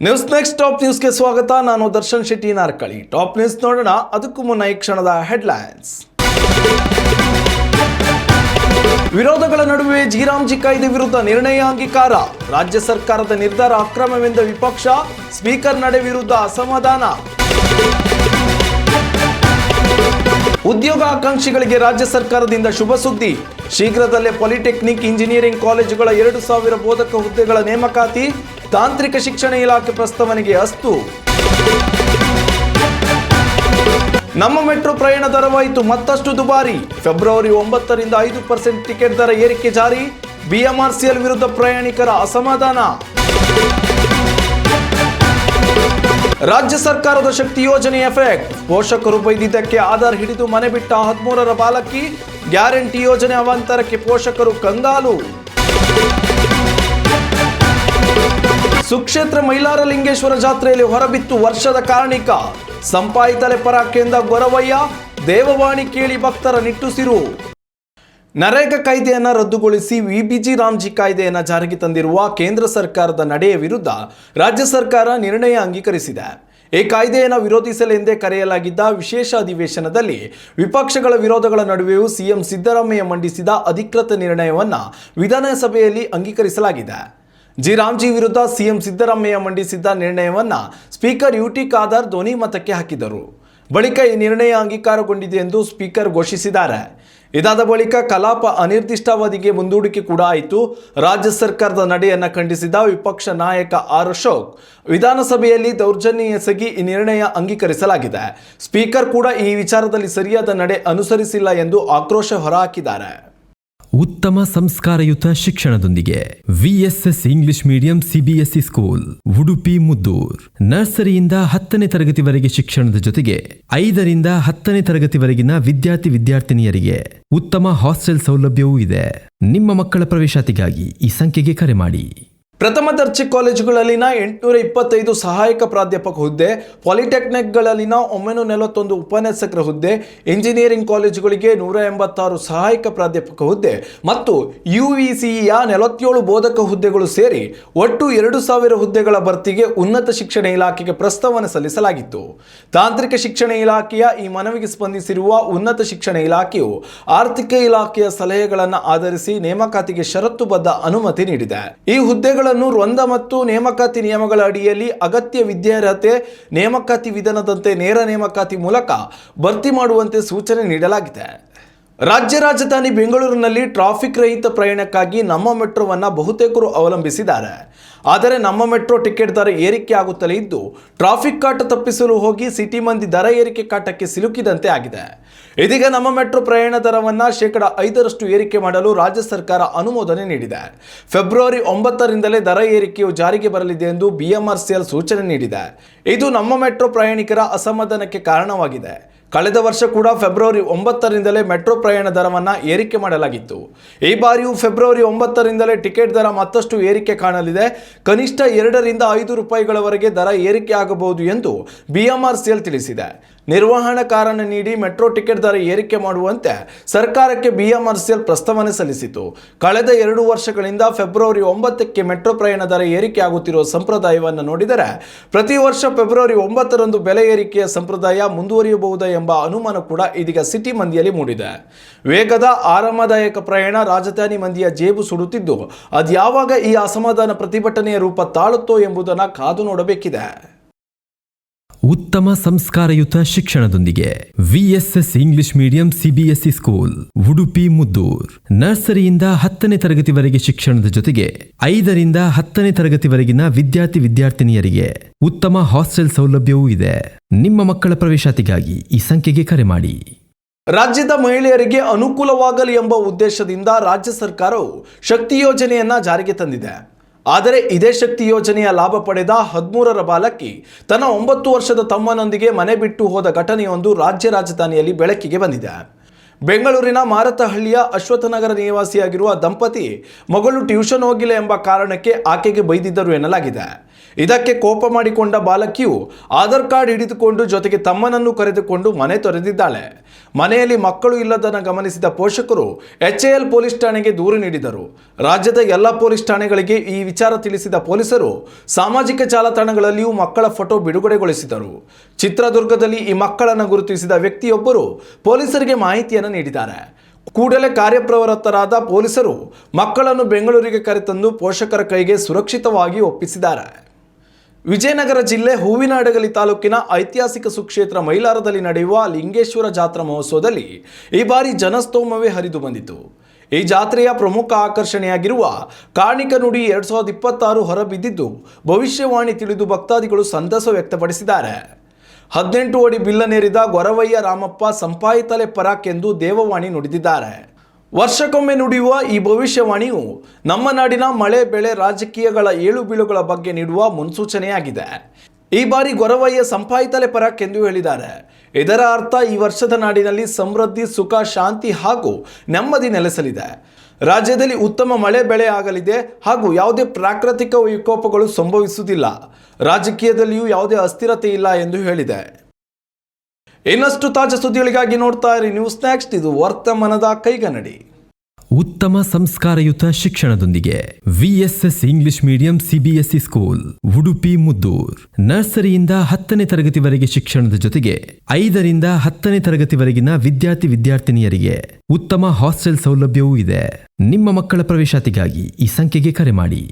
News next top ನ್ಯೂಸ್ಗೆ ಸ್ವಾಗತ. ನಾನು ದರ್ಶನ್ ಶೆಟ್ಟಿ ನಾರ್ಕಳಿ. ಟಾಪ್ ನ್ಯೂಸ್ ನೋಡೋಣ. ಅದಕ್ಕೂ ಮುನ್ನ ಈ ಕ್ಷಣದ ಹೆಡ್ಲೈನ್ಸ್. ವಿರೋಧಗಳ ನಡುವೆ ಜಿ ಕಾಯ್ದೆ ವಿರುದ್ಧ ನಿರ್ಣಯ ಅಂಗೀಕಾರ. ರಾಜ್ಯ ಸರ್ಕಾರದ ನಿರ್ಧಾರ ಅಕ್ರಮವೆಂದ ವಿಪಕ್ಷ. ಸ್ಪೀಕರ್ ನಡೆ ವಿರುದ್ಧ ಅಸಮಾಧಾನ. ಉದ್ಯೋಗಾಕಾಂಕ್ಷಿಗಳಿಗೆ ರಾಜ್ಯ ಸರ್ಕಾರದಿಂದ ಶುಭ ಸುದ್ದಿ. ಶೀಘ್ರದಲ್ಲೇ ಪಾಲಿಟೆಕ್ನಿಕ್ ಇಂಜಿನಿಯರಿಂಗ್ ಕಾಲೇಜುಗಳ 2000 ಬೋಧಕ ಹುದ್ದೆಗಳ ನೇಮಕಾತಿ. ತಾಂತ್ರಿಕ ಶಿಕ್ಷಣ ಇಲಾಖೆ ಪ್ರಸ್ತಾವನೆಗೆ ಅಸ್ತು. ನಮ್ಮ ಮೆಟ್ರೋ ಪ್ರಯಾಣ ದರವಾಯಿತು ಮತ್ತಷ್ಟು ದುಬಾರಿ. ಫೆಬ್ರವರಿ 9ರಿಂದ 5% ಟಿಕೆಟ್ ದರ ಏರಿಕೆ ಜಾರಿ. ಬಿಎಂಆರ್ಸಿಎಲ್ ವಿರುದ್ಧ ಪ್ರಯಾಣಿಕರ ಅಸಮಾಧಾನ. ರಾಜ್ಯ ಸರ್ಕಾರದ ಶಕ್ತಿ ಯೋಜನೆ ಎಫೆಕ್ಟ್. ಪೋಷಕರು ಬೈದಿದ್ದಕ್ಕೆ ಆಧಾರ್ ಹಿಡಿದು ಮನೆ ಬಿಟ್ಟ 13ರ ಬಾಲಕಿ. ಗ್ಯಾರಂಟಿ ಯೋಜನೆ ಅವಾಂತರಕ್ಕೆ ಪೋಷಕರು ಕಂಗಾಲು. ಸುಕ್ಷೇತ್ರ ಮೈಲಾರಲಿಂಗೇಶ್ವರ ಜಾತ್ರೆಯಲ್ಲಿ ಹೊರಬಿತ್ತು ವರ್ಷದ ಕಾರಣಿಕ. ಸಂಪಾಯಿತಲೆ ಪರಾಕ್ಕೆಂದ ಗೊರವಯ್ಯ. ದೇವವಾಣಿ ಕೇಳಿ ಭಕ್ತರ ನಿಟ್ಟುಸಿರು. ನರೇಗಾ ಕಾಯ್ದೆಯನ್ನು ರದ್ದುಗೊಳಿಸಿ ವಿಬಿಜಿ ರಾಮ್ಜಿ ಕಾಯ್ದೆಯನ್ನು ಜಾರಿಗೆ ತಂದಿರುವ ಕೇಂದ್ರ ಸರ್ಕಾರದ ನಡೆಯ ವಿರುದ್ಧ ರಾಜ್ಯ ಸರ್ಕಾರ ನಿರ್ಣಯ ಅಂಗೀಕರಿಸಿದೆ. ಈ ಕಾಯ್ದೆಯನ್ನು ವಿರೋಧಿಸಲೆಂದೇ ಕರೆಯಲಾಗಿದ್ದ ವಿಶೇಷ ಅಧಿವೇಶನದಲ್ಲಿ ವಿಪಕ್ಷಗಳ ವಿರೋಧಗಳ ನಡುವೆಯೂ ಸಿಎಂ ಸಿದ್ದರಾಮಯ್ಯ ಮಂಡಿಸಿದ ಅಧಿಕೃತ ನಿರ್ಣಯವನ್ನು ವಿಧಾನಸಭೆಯಲ್ಲಿ ಅಂಗೀಕರಿಸಲಾಗಿದೆ. ರಾಮ್ಜಿ ವಿರುದ್ಧ ಸಿಎಂ ಸಿದ್ದರಾಮಯ್ಯ ಮಂಡಿಸಿದ್ದ ನಿರ್ಣಯವನ್ನು ಸ್ಪೀಕರ್ ಯುಟಿ ಖಾದರ್ ಧ್ವನಿ ಮತಕ್ಕೆ ಹಾಕಿದರು. ಬಳಿಕ ಈ ನಿರ್ಣಯ ಅಂಗೀಕಾರಗೊಂಡಿದೆ ಎಂದು ಸ್ಪೀಕರ್ ಘೋಷಿಸಿದ್ದಾರೆ. ಇದಾದ ಬಳಿಕ ಕಲಾಪ ಅನಿರ್ದಿಷ್ಟಾವಧಿಗೆ ಮುಂದೂಡಿಕೆ ಕೂಡ ಆಯಿತು. ರಾಜ್ಯ ಸರ್ಕಾರದ ನಡೆಯನ್ನು ಖಂಡಿಸಿದ ವಿಪಕ್ಷ ನಾಯಕ ಆರ್ ಅಶೋಕ್ ವಿಧಾನಸಭೆಯಲ್ಲಿ ದೌರ್ಜನ್ಯ ಎಸಗಿ ಈ ನಿರ್ಣಯ ಅಂಗೀಕರಿಸಲಾಗಿದೆ. ಸ್ಪೀಕರ್ ಕೂಡ ಈ ವಿಚಾರದಲ್ಲಿ ಸರಿಯಾದ ನಡೆ ಅನುಸರಿಸಿಲ್ಲ ಎಂದು ಆಕ್ರೋಶ ಹೊರಹಾಕಿದ್ದಾರೆ. ಉತ್ತಮ ಸಂಸ್ಕಾರಯುತ ಶಿಕ್ಷಣದೊಂದಿಗೆ VSS English medium CBSE school Udupi Muddur. ನರ್ಸರಿಯಿಂದ 10ನೇ ತರಗತಿವರೆಗೆ ಶಿಕ್ಷಣದ ಜೊತೆಗೆ 5ರಿಂದ 10ನೇ ತರಗತಿವರೆಗಿನ ವಿದ್ಯಾರ್ಥಿನಿಯರಿಗೆ ಉತ್ತಮ ಹಾಸ್ಟೆಲ್ ಸೌಲಭ್ಯವೂ ಇದೆ. ನಿಮ್ಮ ಮಕ್ಕಳ ಪ್ರವೇಶಾತಿಗಾಗಿ ಈ ಸಂಖ್ಯೆಗೆ ಕರೆ ಮಾಡಿ. ಪ್ರಥಮ ದರ್ಜೆ ಕಾಲೇಜುಗಳಲ್ಲಿನ 825 ಸಹಾಯಕ ಪ್ರಾಧ್ಯಾಪಕ ಹುದ್ದೆ, ಪಾಲಿಟೆಕ್ನಿಕ್ಗಳಲ್ಲಿನ 941 ಉಪನ್ಯಾಸಕರ ಹುದ್ದೆ, ಇಂಜಿನಿಯರಿಂಗ್ ಕಾಲೇಜುಗಳಿಗೆ 186 ಸಹಾಯಕ ಪ್ರಾಧ್ಯಾಪಕ ಹುದ್ದೆ ಮತ್ತು ಯುವಿಸಿಯ 47 ಬೋಧಕ ಹುದ್ದೆಗಳು ಸೇರಿ ಒಟ್ಟು 2000 ಹುದ್ದೆಗಳ ಭರ್ತಿಗೆ ಉನ್ನತ ಶಿಕ್ಷಣ ಇಲಾಖೆಗೆ ಪ್ರಸ್ತಾವನೆ ಸಲ್ಲಿಸಲಾಗಿತ್ತು. ತಾಂತ್ರಿಕ ಶಿಕ್ಷಣ ಇಲಾಖೆಯ ಈ ಮನವಿಗೆ ಸ್ಪಂದಿಸಿರುವ ಉನ್ನತ ಶಿಕ್ಷಣ ಇಲಾಖೆಯು ಆರ್ಥಿಕ ಇಲಾಖೆಯ ಸಲಹೆಗಳನ್ನು ಆಧರಿಸಿ ನೇಮಕಾತಿಗೆ ಷರತ್ತುಬದ್ಧ ಅನುಮತಿ ನೀಡಿದೆ. ಈ ಹುದ್ದೆಗಳನ್ನು ವೃಂದ ಮತ್ತು ನೇಮಕಾತಿ ನಿಯಮಗಳ ಅಡಿಯಲ್ಲಿ ಅಗತ್ಯ ವಿದ್ಯಾರ್ಹತೆ, ನೇಮಕಾತಿ ವಿಧಾನದಂತೆ ನೇರ ನೇಮಕಾತಿ ಮೂಲಕ ಭರ್ತಿ ಮಾಡುವಂತೆ ಸೂಚನೆ ನೀಡಲಾಗಿದೆ. ರಾಜ್ಯ ರಾಜಧಾನಿ ಬೆಂಗಳೂರಿನಲ್ಲಿ ಟ್ರಾಫಿಕ್ ರಹಿತ ಪ್ರಯಾಣಕ್ಕಾಗಿ ನಮ್ಮ ಮೆಟ್ರೋವನ್ನು ಬಹುತೇಕರು ಅವಲಂಬಿಸಿದ್ದಾರೆ. ಆದರೆ ನಮ್ಮ ಮೆಟ್ರೋ ಟಿಕೆಟ್ ದರ ಏರಿಕೆ ಆಗುತ್ತಲೇ ಇದ್ದು ಟ್ರಾಫಿಕ್ ಕಾಟ ತಪ್ಪಿಸಲು ಹೋಗಿ ಸಿಟಿ ಮಂದಿ ದರ ಏರಿಕೆ ಕಾಟಕ್ಕೆ ಸಿಲುಕಿದಂತೆ ಆಗಿದೆ. ಇದೀಗ ನಮ್ಮ ಮೆಟ್ರೋ ಪ್ರಯಾಣ ದರವನ್ನು 5% ಏರಿಕೆ ಮಾಡಲು ರಾಜ್ಯ ಸರ್ಕಾರ ಅನುಮೋದನೆ ನೀಡಿದೆ. ಫೆಬ್ರವರಿ 9ರಿಂದಲೇ ದರ ಏರಿಕೆಯು ಜಾರಿಗೆ ಬರಲಿದೆ ಎಂದು ಬಿಎಂಆರ್ಸಿಎಲ್ ಸೂಚನೆ ನೀಡಿದೆ. ಇದು ನಮ್ಮ ಮೆಟ್ರೋ ಪ್ರಯಾಣಿಕರ ಅಸಮಾಧಾನಕ್ಕೆ ಕಾರಣವಾಗಿದೆ. ಕಳೆದ ವರ್ಷ ಕೂಡ ಫೆಬ್ರವರಿ 9ರಿಂದಲೇ ಮೆಟ್ರೋ ಪ್ರಯಾಣ ದರವನ್ನು ಏರಿಕೆ ಮಾಡಲಾಗಿತ್ತು. ಈ ಬಾರಿಯೂ ಫೆಬ್ರವರಿ 9ರಿಂದಲೇ ಟಿಕೆಟ್ ದರ ಮತ್ತಷ್ಟು ಏರಿಕೆ ಕಾಣಲಿದೆ. ಕನಿಷ್ಠ 2ರಿಂದ 5 ರೂಪಾಯಿಗಳವರೆಗೆ ದರ ಏರಿಕೆ ಆಗಬಹುದು ಎಂದು ಬಿಎಂಆರ್ಸಿಎಲ್ ತಿಳಿಸಿದೆ. ನಿರ್ವಹಣಾ ಕಾರಣ ನೀಡಿ ಮೆಟ್ರೋ ಟಿಕೆಟ್ ದರ ಏರಿಕೆ ಮಾಡುವಂತೆ ಸರ್ಕಾರಕ್ಕೆ ಬಿಎಂಆರ್ಸಿಎಲ್ ಪ್ರಸ್ತಾವನೆ ಸಲ್ಲಿಸಿತು. ಕಳೆದ 2 ವರ್ಷಗಳಿಂದ ಫೆಬ್ರವರಿ 9ಕ್ಕೆ ಮೆಟ್ರೋ ಪ್ರಯಾಣ ದರ ಏರಿಕೆ ಆಗುತ್ತಿರುವ ಸಂಪ್ರದಾಯವನ್ನು ನೋಡಿದರೆ ಪ್ರತಿ ವರ್ಷ ಫೆಬ್ರವರಿ 9ರಂದು ಬೆಲೆ ಏರಿಕೆಯ ಸಂಪ್ರದಾಯ ಮುಂದುವರಿಯಬಹುದಾ ಎಂಬ ಅನುಮಾನ ಕೂಡ ಇದೀಗ ಸಿಟಿ ಮಂದಿಯಲ್ಲಿ ಮೂಡಿದೆ. ವೇಗದ ಆರಾಮದಾಯಕ ಪ್ರಯಾಣ ರಾಜಧಾನಿ ಮಂದಿಯ ಜೇಬು ಸುಡುತ್ತಿದ್ದು ಅದ್ಯಾವಾಗ ಈ ಅಸಮಾಧಾನ ಪ್ರತಿಭಟನೆಯ ರೂಪ ತಾಳುತ್ತೋ ಎಂಬುದನ್ನು ಕಾದು ನೋಡಬೇಕಿದೆ. ಉತ್ತಮ ಸಂಸ್ಕಾರಯುತ ಶಿಕ್ಷಣದೊಂದಿಗೆ VSS English medium CBSE school Udupi Muddur. ನರ್ಸರಿಯಿಂದ 10ನೇ ತರಗತಿವರೆಗೆ ಶಿಕ್ಷಣದ ಜೊತೆಗೆ 5ರಿಂದ 10ನೇ ತರಗತಿವರೆಗಿನ ವಿದ್ಯಾರ್ಥಿನಿಯರಿಗೆ ಉತ್ತಮ ಹಾಸ್ಟೆಲ್ ಸೌಲಭ್ಯವೂ ಇದೆ. ನಿಮ್ಮ ಮಕ್ಕಳ ಪ್ರವೇಶಾತಿಗಾಗಿ ಈ ಸಂಖ್ಯೆಗೆ ಕರೆ ಮಾಡಿ. ರಾಜ್ಯದ ಮಹಿಳೆಯರಿಗೆ ಅನುಕೂಲವಾಗಲಿ ಎಂಬ ಉದ್ದೇಶದಿಂದ ರಾಜ್ಯ ಸರ್ಕಾರವು ಶಕ್ತಿ ಯೋಜನೆಯನ್ನ ಜಾರಿಗೆ ತಂದಿದೆ. ಆದರೆ ಇದೇ ಶಕ್ತಿ ಯೋಜನೆಯ ಲಾಭ ಪಡೆದ 13ರ ಬಾಲಕಿ ತನ್ನ 9 ವರ್ಷದ ತಮ್ಮನೊಂದಿಗೆ ಮನೆ ಬಿಟ್ಟು ಹೋದ ಘಟನೆಯೊಂದು ರಾಜ್ಯ ರಾಜಧಾನಿಯಲ್ಲಿ ಬೆಳಕಿಗೆ ಬಂದಿದೆ. ಬೆಂಗಳೂರಿನ ಮಾರತಹಳ್ಳಿಯ ಅಶ್ವತ್ಥನಗರ ನಿವಾಸಿಯಾಗಿರುವ ದಂಪತಿ ಮಗಳು ಟ್ಯೂಷನ್ ಹೋಗಿಲ್ಲ ಎಂಬ ಕಾರಣಕ್ಕೆ ಆಕೆಗೆ ಬೈದಿದ್ದರು ಎನ್ನಲಾಗಿದೆ. ಇದಕ್ಕೆ ಕೋಪ ಮಾಡಿಕೊಂಡ ಬಾಲಕಿಯು ಆಧಾರ್ ಕಾರ್ಡ್ ಹಿಡಿದುಕೊಂಡು ಜೊತೆಗೆ ತಮ್ಮನನ್ನು ಕರೆದುಕೊಂಡು ಮನೆ ತೊರೆದಿದ್ದಾಳೆ. ಮನೆಯಲ್ಲಿ ಮಕ್ಕಳು ಇಲ್ಲದನ್ನು ಗಮನಿಸಿದ ಪೋಷಕರು HAL ಪೊಲೀಸ್ ಠಾಣೆಗೆ ದೂರು ನೀಡಿದರು. ರಾಜ್ಯದ ಎಲ್ಲ ಪೊಲೀಸ್ ಠಾಣೆಗಳಿಗೆ ಈ ವಿಚಾರ ತಿಳಿಸಿದ ಪೊಲೀಸರು ಸಾಮಾಜಿಕ ಜಾಲತಾಣಗಳಲ್ಲಿಯೂ ಮಕ್ಕಳ ಫೋಟೋ ಬಿಡುಗಡೆಗೊಳಿಸಿದರು. ಚಿತ್ರದುರ್ಗದಲ್ಲಿ ಈ ಮಕ್ಕಳನ್ನು ಗುರುತಿಸಿದ ವ್ಯಕ್ತಿಯೊಬ್ಬರು ಪೊಲೀಸರಿಗೆ ಮಾಹಿತಿಯನ್ನು ನೀಡಿದ್ದಾರೆ. ಕೂಡಲೇ ಕಾರ್ಯಪ್ರವೃತ್ತರಾದ ಪೊಲೀಸರು ಮಕ್ಕಳನ್ನು ಬೆಂಗಳೂರಿಗೆ ಕರೆತಂದು ಪೋಷಕರ ಕೈಗೆ ಸುರಕ್ಷಿತವಾಗಿ ಒಪ್ಪಿಸಿದ್ದಾರೆ. ವಿಜಯನಗರ ಜಿಲ್ಲೆ ಹೂವಿನಹಡಗಲಿ ತಾಲೂಕಿನ ಐತಿಹಾಸಿಕ ಸುಕ್ಷೇತ್ರ ಮೈಲಾರದಲ್ಲಿ ನಡೆಯುವ ಲಿಂಗೇಶ್ವರ ಜಾತ್ರಾ ಮಹೋತ್ಸವದಲ್ಲಿ ಈ ಬಾರಿ ಜನಸ್ತೋಮವೇ ಹರಿದು ಬಂದಿತು. ಈ ಜಾತ್ರೆಯ ಪ್ರಮುಖ ಆಕರ್ಷಣೆಯಾಗಿರುವ ಕಾರ್ಣಿಕ ನುಡಿ 2026 ಹೊರಬಿದ್ದಿದ್ದು ಭವಿಷ್ಯವಾಣಿ ತಿಳಿದು ಭಕ್ತಾದಿಗಳು ಸಂತಸ ವ್ಯಕ್ತಪಡಿಸಿದ್ದಾರೆ. 18 ಅಡಿ ಬಿಲ್ಲನೇರಿದ ಗೊರವಯ್ಯ ರಾಮಪ್ಪ ಸಂಪಾಯಿತಲೆ ಪರಾಕ್ ಎಂದು ದೇವವಾಣಿ ನುಡಿದಿದ್ದಾರೆ. ವರ್ಷಕ್ಕೊಮ್ಮೆ ನುಡಿಯುವ ಈ ಭವಿಷ್ಯವಾಣಿಯು ನಮ್ಮ ನಾಡಿನ ಮಳೆ ಬೆಳೆ ರಾಜಕೀಯಗಳ ಏಳು ಬೀಳುಗಳ ಬಗ್ಗೆ ನೀಡುವ ಮುನ್ಸೂಚನೆಯಾಗಿದೆ. ಈ ಬಾರಿ ಗೊರವಯ್ಯ ಸಂಪಾಯಿತಲೆ ಪರಾಕ್ ಎಂದು ಹೇಳಿದ್ದಾರೆ. ಇದರ ಅರ್ಥ ಈ ವರ್ಷದ ನಾಡಿನಲ್ಲಿ ಸಮೃದ್ಧಿ, ಸುಖ, ಶಾಂತಿ ಹಾಗೂ ನೆಮ್ಮದಿ ನೆಲೆಸಲಿದೆ. ರಾಜ್ಯದಲ್ಲಿ ಉತ್ತಮ ಮಳೆ ಬೆಳೆ ಆಗಲಿದೆ ಹಾಗೂ ಯಾವುದೇ ಪ್ರಾಕೃತಿಕ ವಿಕೋಪಗಳು ಸಂಭವಿಸುವುದಿಲ್ಲ. ರಾಜಕೀಯದಲ್ಲಿಯೂ ಯಾವುದೇ ಅಸ್ಥಿರತೆ ಇಲ್ಲ ಎಂದು ಹೇಳಿದೆ. ಇನ್ನಷ್ಟು ತಾಜಾ ಸುದ್ದಿಗಳಿಗಾಗಿ ನೋಡ್ತಾ ಇರಿ ನ್ಯೂಸ್ ನೆಕ್ಸ್ಟ್. ಇದು ವರ್ತಮಾನದ ಕೈಗನ್ನಡಿ. ಉತ್ತಮ ಸಂಸ್ಕಾರಯುತ ಶಿಕ್ಷಣದೊಂದಿಗೆ VSS English medium CBSE school Udupi Muddur. ನರ್ಸರಿಯಿಂದ 10ನೇ ತರಗತಿವರೆಗೆ ಶಿಕ್ಷಣದ ಜೊತೆಗೆ 5ರಿಂದ 10ನೇ ತರಗತಿವರೆಗಿನ ವಿದ್ಯಾರ್ಥಿನಿಯರಿಗೆ ಉತ್ತಮ ಹಾಸ್ಟೆಲ್ ಸೌಲಭ್ಯವೂ ಇದೆ. ನಿಮ್ಮ ಮಕ್ಕಳ ಪ್ರವೇಶಾತಿಗಾಗಿ ಈ ಸಂಖ್ಯೆಗೆ ಕರೆ ಮಾಡಿ.